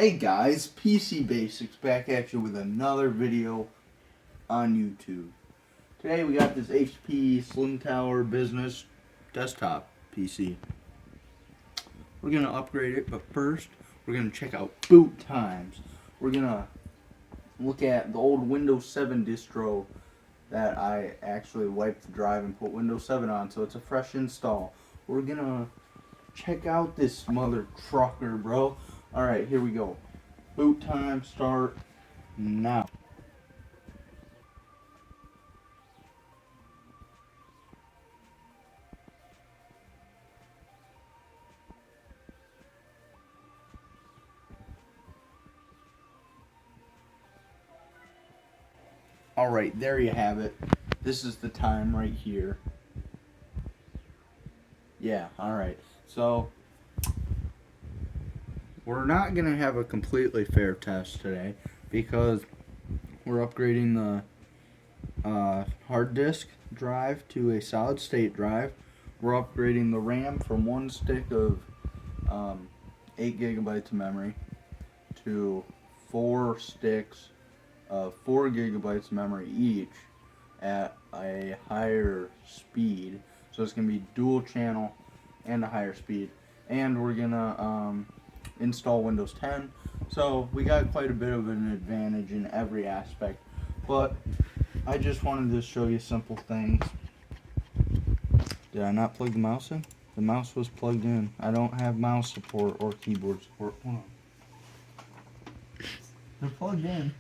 Hey guys, PC Basics back at you with another video on YouTube. Today we got this HP Slim Tower Business desktop PC. We're going to upgrade it, but first we're going to check out boot times. We're going to look at the old Windows 7 distro that I actually wiped the drive and put Windows 7 on, so it's a fresh install. We're going to check out this mother trucker, bro. Alright, here we go. Boot time, start now. Alright, there you have it. This is the time right here. Yeah, alright. So, we're not going to have a completely fair test today because we're upgrading the hard disk drive to a solid state drive. We're upgrading the RAM from one stick of 8 gigabytes of memory to 4 sticks of 4 gigabytes of memory each at a higher speed. So it's going to be dual channel and a higher speed. And we're going to install Windows 10. So we got quite a bit of an advantage in every aspect. But I just wanted to show you simple things. Did I not plug the mouse in? The mouse was plugged in. I don't have mouse support or keyboard support. Hold on. They're plugged in.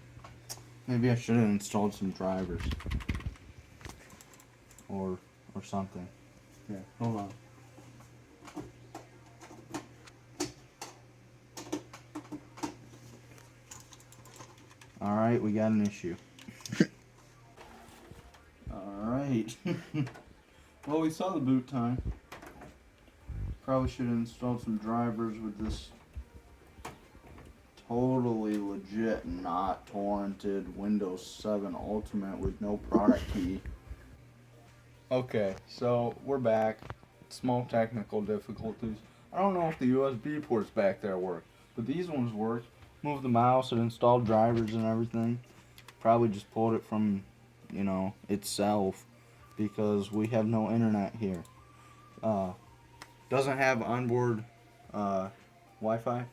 Maybe I should have installed some drivers. Or something. Yeah, hold on. Alright, we got an issue. Alright. Well, we saw the boot time. Probably should have installed some drivers with this totally legit, not torrented Windows 7 Ultimate with no product key. Okay, so we're back. Small technical difficulties. I don't know if the USB ports back there work, but these ones work. Moved the mouse and installed drivers and everything. Probably just pulled it from, itself because we have no internet here. Doesn't have onboard Wi-Fi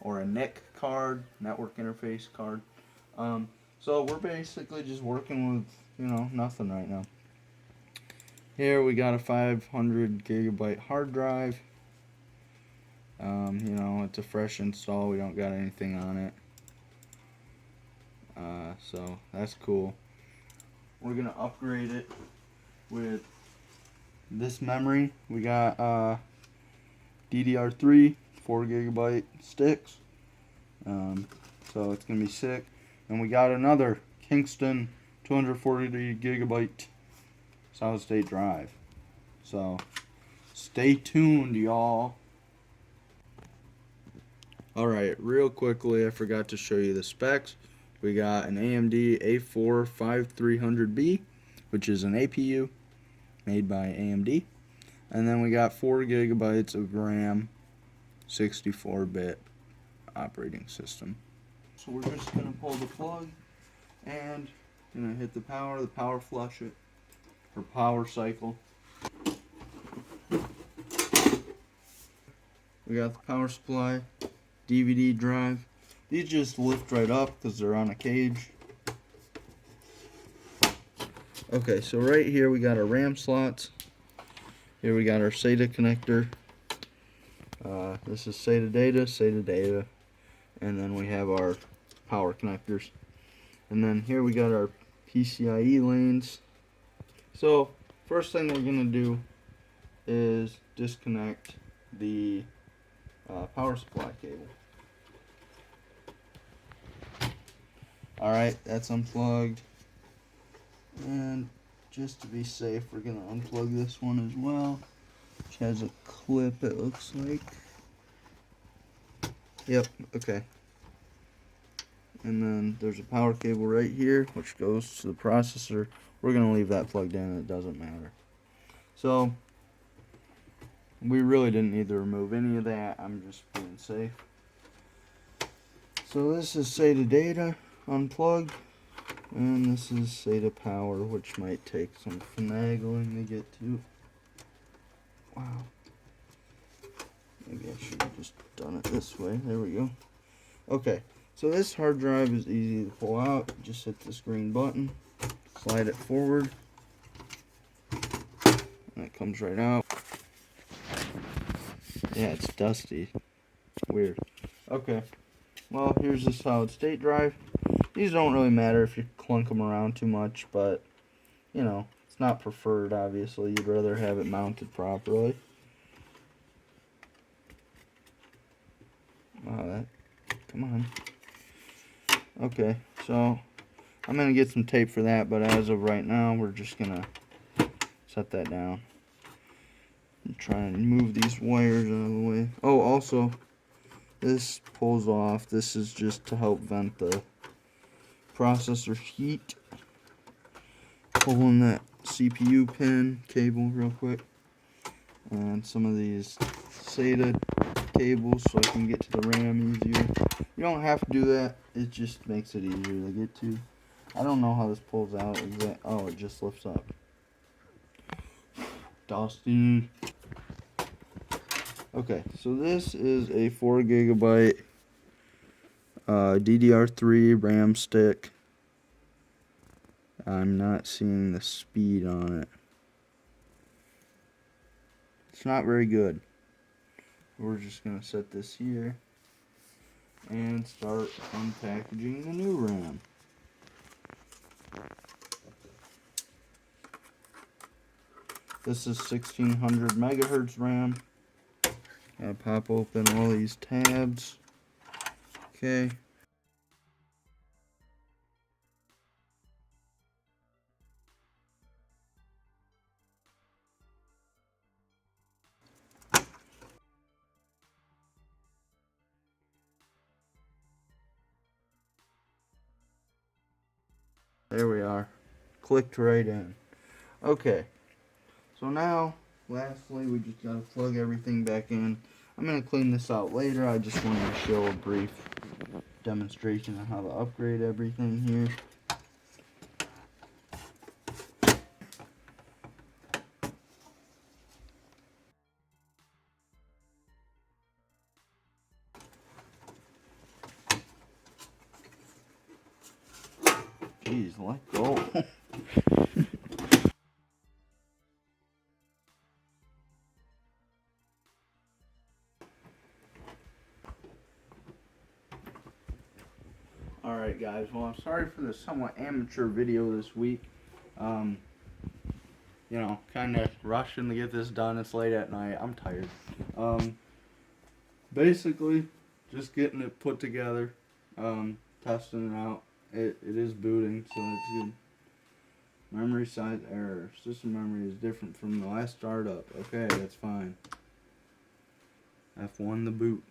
or a NIC card, network interface card. So we're basically just working with, nothing right now. Here we got a 500 gigabyte hard drive. It's a fresh install. We don't got anything on it. So that's cool. We're gonna upgrade it with this memory. We got DDR3 4 gigabyte sticks. So it's gonna be sick. And we got another Kingston 240 gigabyte solid state drive. So stay tuned, y'all. Alright, real quickly, I forgot to show you the specs. We got an AMD A4-5300B, which is an APU made by AMD. And then we got 4 gigabytes of RAM, 64-bit operating system. So we're just going to pull the plug and going to hit the power flush it, or power cycle. We got the power supply, DVD drive. These just lift right up because they're on a cage. Okay, so right here we got our RAM slots. Here we got our SATA connector. This is SATA data, and then we have our power connectors. And then here we got our PCIe lanes. So first thing we're gonna do is disconnect the power supply cable. Alright, that's unplugged. And just to be safe, we're going to unplug this one as well, which has a clip, it looks like. Yep, okay. And then there's a power cable right here, which goes to the processor. We're going to leave that plugged in, it doesn't matter. So, we really didn't need to remove any of that. I'm just being safe. So this is SATA data unplugged, and this is SATA power, which might take some finagling to get to. Wow. Maybe I should have just done it this way. There we go. Okay, so this hard drive is easy to pull out. Just hit this green button, slide it forward, and it comes right out. Yeah, it's dusty. Weird. Okay, well, here's the solid state drive. These don't really matter if you clunk them around too much, but, you know, it's not preferred, obviously. You'd rather have it mounted properly. Wow, come on. Okay, so I'm going to get some tape for that, but as of right now, we're just going to set that down. And try and move these wires out of the way. Oh, also, this pulls off. This is just to help vent the processor heat. Pulling that CPU pin cable real quick. And some of these SATA cables so I can get to the RAM easier. You don't have to do that, it just makes it easier to get to. I don't know how this pulls out exactly. Oh, it just lifts up. Dusty. Okay, so this is a 4 gigabyte DDR3 RAM stick. I'm not seeing the speed on it. It's not very good. We're just going to set this here and start unpackaging the new RAM. This is 1600 megahertz RAM. Gotta pop open all these tabs. Okay. There we are. Clicked right in. Okay. So now, lastly, we just gotta plug everything back in. I'm gonna clean this out later. I just wanted to show a brief demonstration of how to upgrade everything here. Jeez, let go. Alright guys, well, I'm sorry for the somewhat amateur video this week. You know, kind of rushing to get this done. It's late at night. I'm tired. Basically, just getting it put together, testing it out. It is booting, so it's good. Memory size error. System memory is different from the last startup. Okay, that's fine. F1 the boot.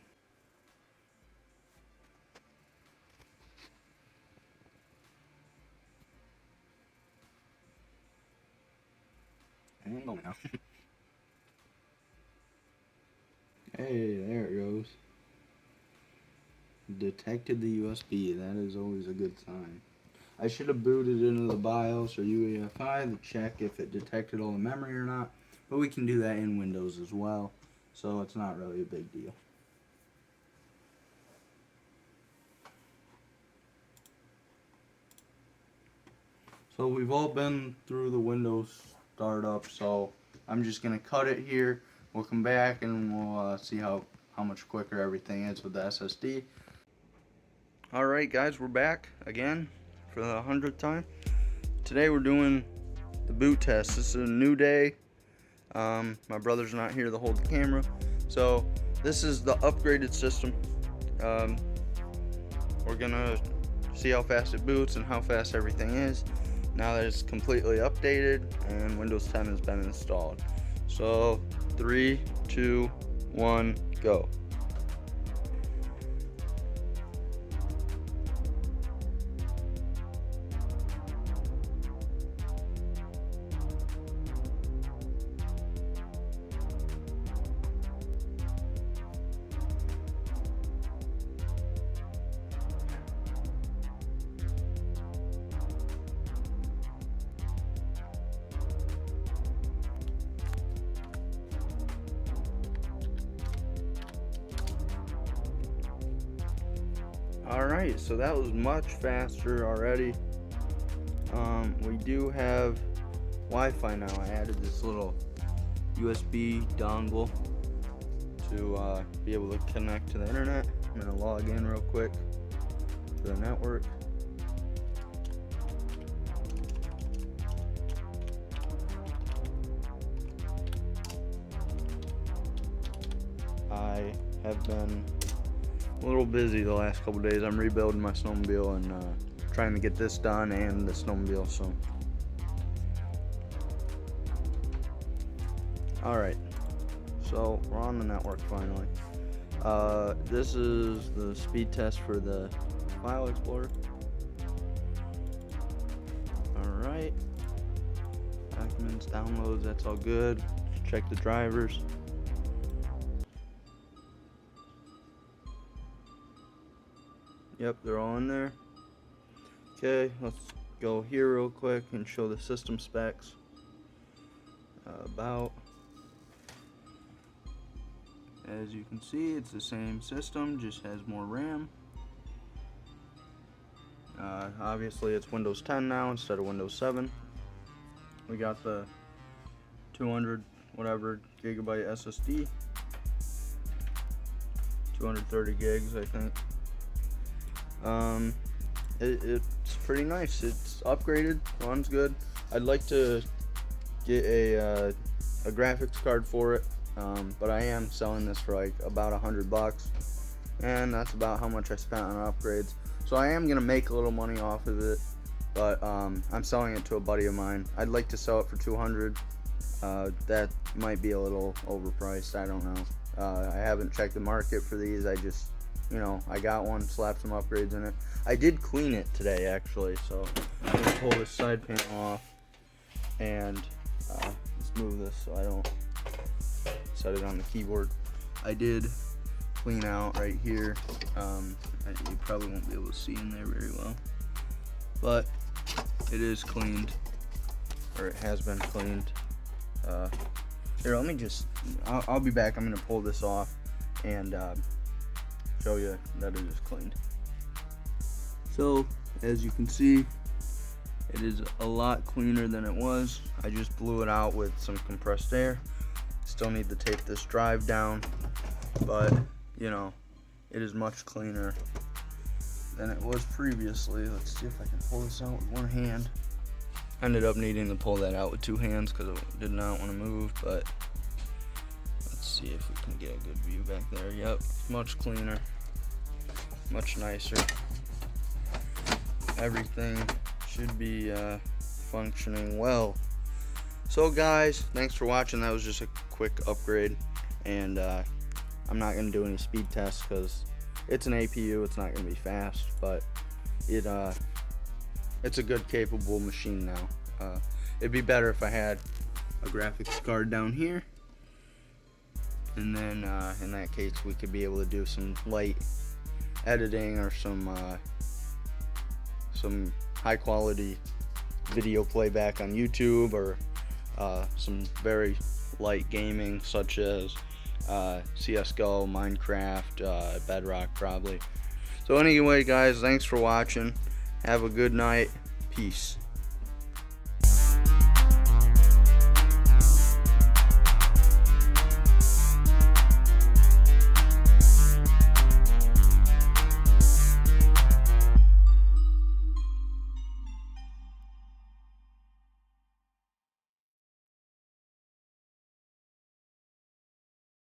And go now. Hey, there it goes. Detected the USB. That is always a good sign. I should have booted into the BIOS or UEFI to check if it detected all the memory or not, but we can do that in Windows as well, so it's not really a big deal. So we've all been through the Windows startup, so I'm just going to cut it here. We'll come back and we'll see how much quicker everything is with the SSD. Alright guys, we're back again for the 100th time. Today we're doing the boot test. This is a new day. My brother's not here to hold the camera. So this is the upgraded system. We're gonna see how fast it boots and how fast everything is now that it's completely updated and Windows 10 has been installed. So 3, 2, 1, go. Alright, so that was much faster already. We do have Wi-Fi now. I added this little USB dongle to be able to connect to the internet. I'm going to log in real quick to the network. I have been a little busy the last couple days. I'm rebuilding my snowmobile and trying to get this done and the snowmobile. So, alright, so we're on the network finally. This is the speed test for the File Explorer. Alright, documents, downloads, that's all good. Let's check the drivers. Yep, they're all in there. Okay, let's go here real quick and show the system specs. As you can see, it's the same system, just has more RAM. Obviously it's Windows 10 now instead of Windows 7. We got the 200 whatever gigabyte SSD, 230 gigs I think. It's pretty nice. It's upgraded, runs good. I'd like to get a graphics card for it, but I am selling this for like about $100, and that's about how much I spent on upgrades. So I am gonna make a little money off of it, but I'm selling it to a buddy of mine. I'd like to sell it for $200. That might be a little overpriced. I don't know. I haven't checked the market for these. I just, you know, I got one, slapped some upgrades in it. I did clean it today actually, so I'm gonna pull this side panel off and let's move this so I don't set it on the keyboard. I did clean out right here. You probably won't be able to see in there very well, but it is cleaned, or it has been cleaned. Here, let me just, I'll be back. I'm gonna pull this off and show you that it is cleaned. So as you can see, it is a lot cleaner than it was. I just blew it out with some compressed air. Still need to tape this drive down, but you know, it is much cleaner than it was previously. Let's see if I can pull this out with one hand. Ended up needing to pull that out with two hands because I did not want to move, but let's see if we can get a good view back there. Yep, much cleaner, much nicer. Everything should be functioning well. So guys, thanks for watching. That was just a quick upgrade, and I'm not gonna do any speed tests because it's an APU. It's not gonna be fast, but it's a good capable machine now. It'd be better if I had a graphics card down here, and then in that case we could be able to do some light editing or some high quality video playback on YouTube, or some very light gaming such as CSGO, Minecraft, Bedrock probably. So anyway guys, thanks for watching. Have a good night. Peace.